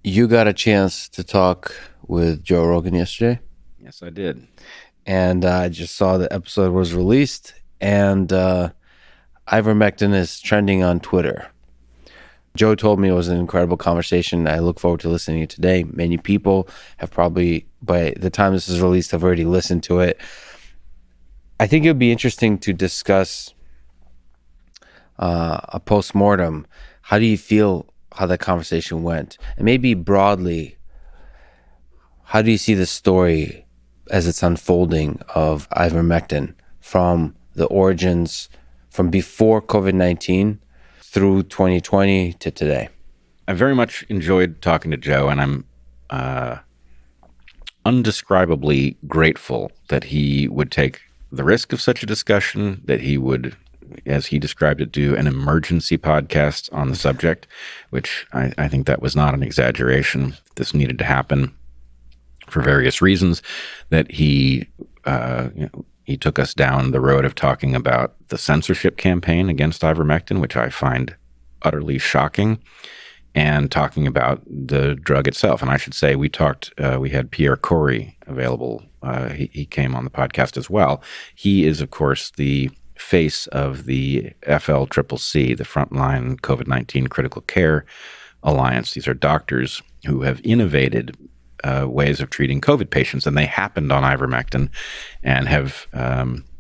You got a chance to talk with Joe Rogan yesterday, Yes, I did. and I just saw the episode was released, and Ivermectin is trending on Twitter. Joe told me it was an incredible conversation. I look forward to listening to it today. Many people have probably, by the time this is released, have already listened to it. I think it would be interesting to discuss a postmortem. How do you feel how that conversation went? And maybe broadly, how do you see the story as it's unfolding of ivermectin from the origins from before COVID-19 through 2020 to today? I very much enjoyed talking to Joe, and I'm undescribably grateful that he would take the risk of such a discussion, that he would, as he described it, do an emergency podcast on the subject, which I think that was not an exaggeration. This needed to happen for various reasons, that he took us down the road of talking about the censorship campaign against ivermectin, which I find utterly shocking, and talking about the drug itself. And I should say, we had Pierre Corey available. He came on the podcast as well. He is, of course, the face of the FLCCC, the Frontline COVID-19 Critical Care Alliance. These are doctors who have innovated ways of treating COVID patients, and they happened on ivermectin and have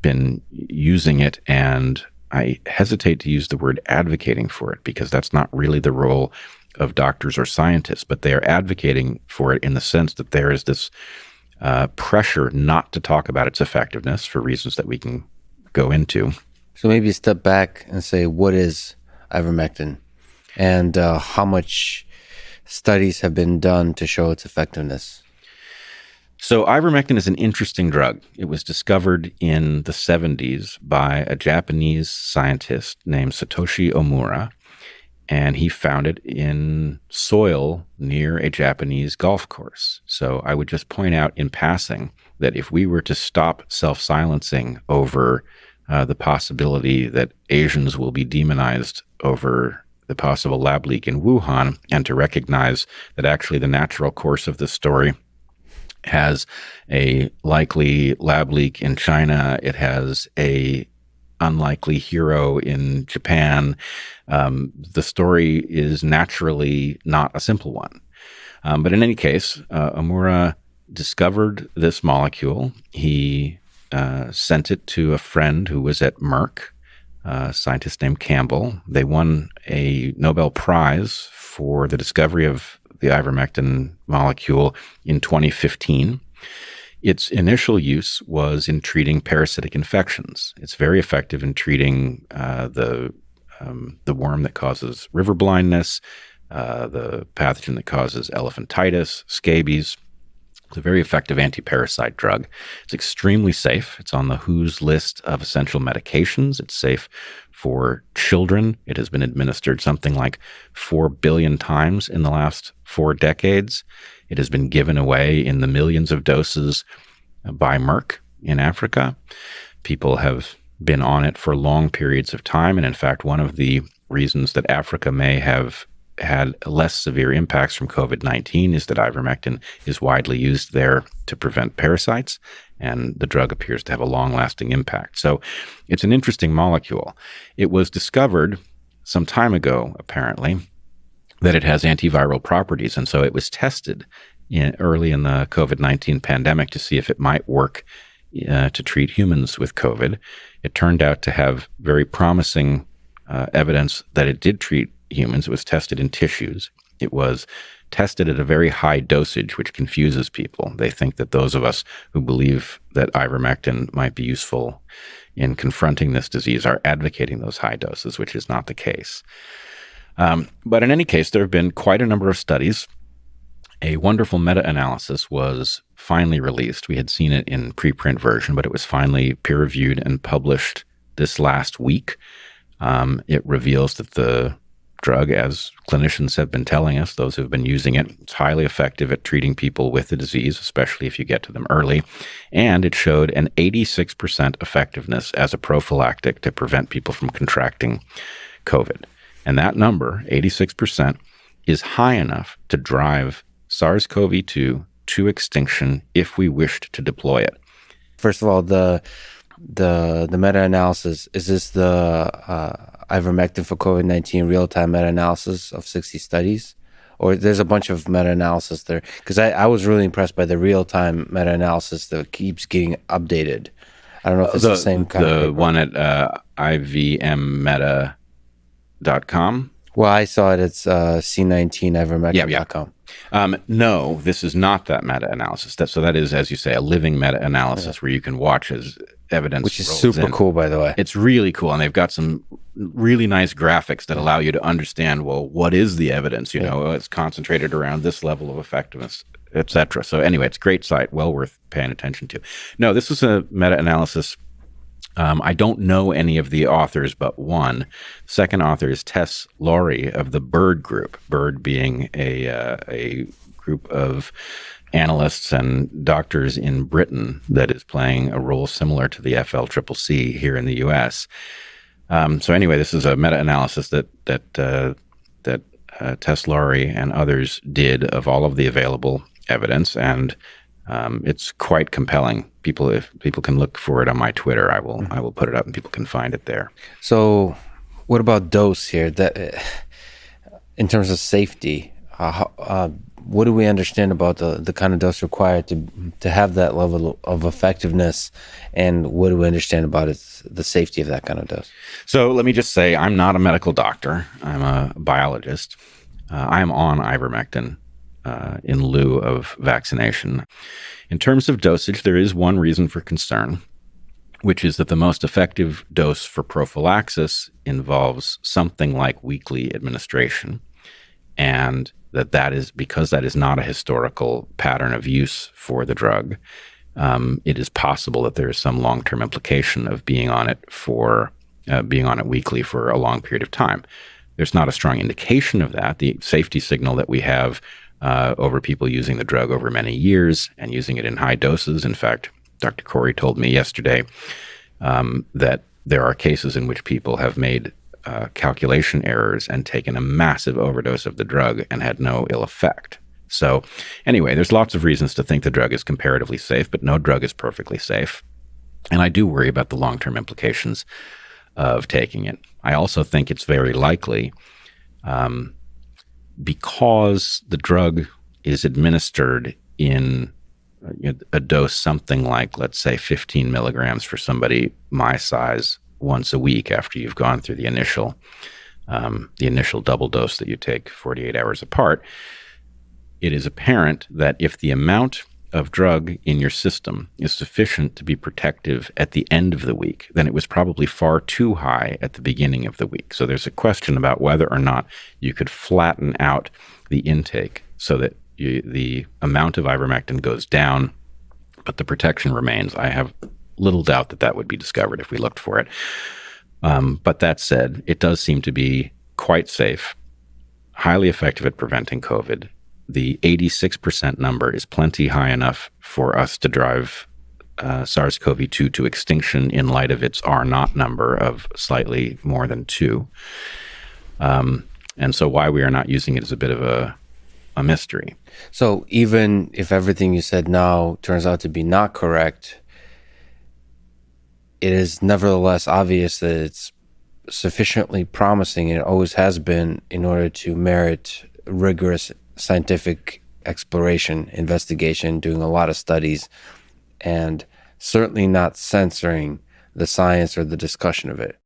been using it. And I hesitate to use the word advocating for it, because that's not really the role of doctors or scientists, but they are advocating for it in the sense that there is this pressure not to talk about its effectiveness for reasons that we can go into. So maybe step back and say, what is ivermectin, and how much studies have been done to show its effectiveness? So ivermectin is an interesting drug. It was discovered in the 70s by a Japanese scientist named Satoshi Omura, and he found it in soil near a Japanese golf course. So I would just point out in passing that if we were to stop self-silencing over the possibility that Asians will be demonized over the possible lab leak in Wuhan, and to recognize that actually the natural course of this story has a likely lab leak in China, it has a unlikely hero in Japan, the story is naturally not a simple one. But in any case, Omura discovered this molecule. He sent it to a friend who was at Merck, a scientist named Campbell. They won a Nobel Prize for the discovery of the ivermectin molecule in 2015. Its initial use was in treating parasitic infections. It's very effective in treating the worm that causes river blindness, the pathogen that causes elephantitis, scabies. It's a very effective anti-parasite drug. It's extremely safe. It's on the WHO's list of essential medications. It's safe for children. It has been administered something like 4 billion times in the last 4 decades. It has been given away in the millions of doses by Merck in Africa. People have been on it for long periods of time. And in fact, one of the reasons that Africa may have had less severe impacts from COVID-19 is that ivermectin is widely used there to prevent parasites, and the drug appears to have a long-lasting impact. So it's an interesting molecule. It was discovered some time ago, apparently, that it has antiviral properties, and so it was tested early in the COVID-19 pandemic to see if it might work to treat humans with COVID. It turned out to have very promising evidence that it did treat humans. It was tested in tissues. It was tested at a very high dosage, which confuses people. They think that those of us who believe that ivermectin might be useful in confronting this disease are advocating those high doses, which is not the case. But in any case, there have been quite a number of studies. A wonderful meta-analysis was finally released. We had seen it in preprint version, but it was finally peer-reviewed and published this last week. It reveals that the drug, as clinicians have been telling us, those who've been using it, it's highly effective at treating people with the disease, especially if you get to them early. And it showed an 86% effectiveness as a prophylactic to prevent people from contracting COVID. And that number, 86%, is high enough to drive SARS-CoV-2 to extinction if we wished to deploy it. First of all, the meta-analysis, is this the ivermectin for COVID-19 real-time meta-analysis of 60 studies? Or there's a bunch of meta-analysis there? Because I was really impressed by the real-time meta-analysis that keeps getting updated. I don't know if it's the same kind of paper. The one at ivmmeta.com? Well, I saw it. It's C19ivermectin.com. No, this is not that meta-analysis. So that is, as you say, a living meta-analysis where you can watch as evidence Which is rolls super in. cool, by the way. It's really cool, and they've got some really nice graphics that allow you to understand, well, what is the evidence? It's concentrated around this level of effectiveness, etc. So anyway, it's a great site, well worth paying attention to. No, this is a meta-analysis. I don't know any of the authors but one. Second author is Tess Laurie of the Bird Group. Bird being a group of analysts and doctors in Britain that is playing a role similar to the FLCCC here in the U.S. So anyway, this is a meta-analysis that Tess Laurie and others did of all of the available evidence, and it's quite compelling. If people can look for it on my Twitter, I will put it up and people can find it there. So, what about dose here? That, in terms of safety, what do we understand about the kind of dose required to have that level of effectiveness, and what do we understand about the safety of that kind of dose? So let me just say, I'm not a medical doctor. I'm a biologist. I am on ivermectin in lieu of vaccination. In terms of dosage, there is one reason for concern, which is that the most effective dose for prophylaxis involves something like weekly administration, and that is because that is not a historical pattern of use for the drug. It is possible that there is some long-term implication of being on it weekly for a long period of time. There's not a strong indication of that. The safety signal that we have over people using the drug over many years and using it in high doses. In fact, Dr. Corey told me yesterday that there are cases in which people have made calculation errors and taken a massive overdose of the drug and had no ill effect. So anyway, there's lots of reasons to think the drug is comparatively safe, but no drug is perfectly safe. And I do worry about the long-term implications of taking it. I also think it's very likely because the drug is administered in a dose something like, let's say, 15 milligrams for somebody my size once a week after you've gone through the initial double dose that you take 48 hours apart, it is apparent that if the amount of drug in your system is sufficient to be protective at the end of the week, then it was probably far too high at the beginning of the week. So there's a question about whether or not you could flatten out the intake so that the amount of ivermectin goes down, but the protection remains. I have little doubt that would be discovered if we looked for it. But that said, it does seem to be quite safe, highly effective at preventing COVID. The 86% number is plenty high enough for us to drive SARS-CoV-2 to extinction in light of its R0 number of slightly more than 2. And so why we are not using it is a bit of a mystery. So even if everything you said now turns out to be not correct, it is nevertheless obvious that it's sufficiently promising, and it always has been, in order to merit rigorous scientific exploration, investigation, doing a lot of studies, and certainly not censoring the science or the discussion of it.